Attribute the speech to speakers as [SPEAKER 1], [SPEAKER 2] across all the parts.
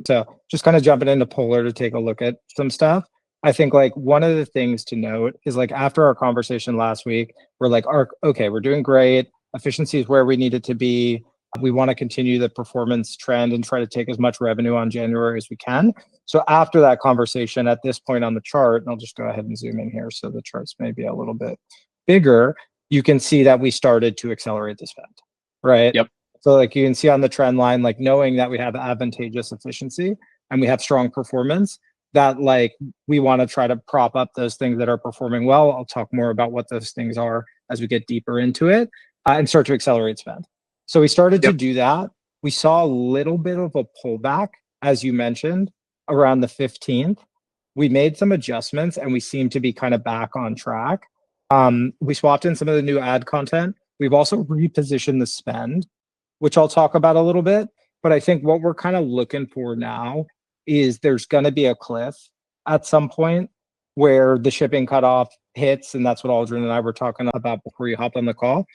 [SPEAKER 1] So just kind of jumping into Polar to take a look at some stuff. I think like one of the things to note is like after our conversation last week, we're like, okay, we're doing great. Efficiency is where we need it to be. We want to continue the performance trend and try to take as much revenue on January as we can. So after that conversation, at this point on the chart, and I'll just go ahead and zoom in here so the chart's maybe a little bit bigger, you can see that we started to accelerate the spend, right?
[SPEAKER 2] Yep.
[SPEAKER 1] So like you can see on the trend line, like knowing that we have advantageous efficiency and we have strong performance, that like we want to try to prop up those things that are performing well. I'll talk more about what those things are as we get deeper into it and start to accelerate spend. So we started to do that. We saw a little bit of a pullback, as you mentioned, around the 15th. We made some adjustments and we seem to be kind of back on track. We swapped in some of the new ad content. We've also repositioned the spend, which I'll talk about a little bit. But I think what we're kind of looking for now is there's going to be a cliff at some point where the shipping cutoff hits. And that's what Aldrin and I were talking about before you hopped on the call.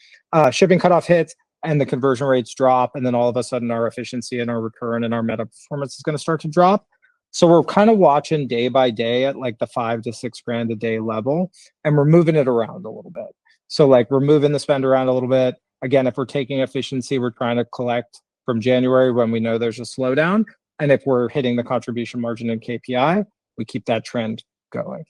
[SPEAKER 1] Shipping cutoff hits and the conversion rates drop. And then all of a sudden our efficiency and our return and our meta performance is going to start to drop. So we're kind of watching day by day at like the $5 to $6 grand a day level, and we're moving it around a little bit. So like we're moving the spend around a little bit. Again, if we're taking efficiency, we're trying to collect from January when we know there's a slowdown. And if we're hitting the contribution margin and KPI, we keep that trend going.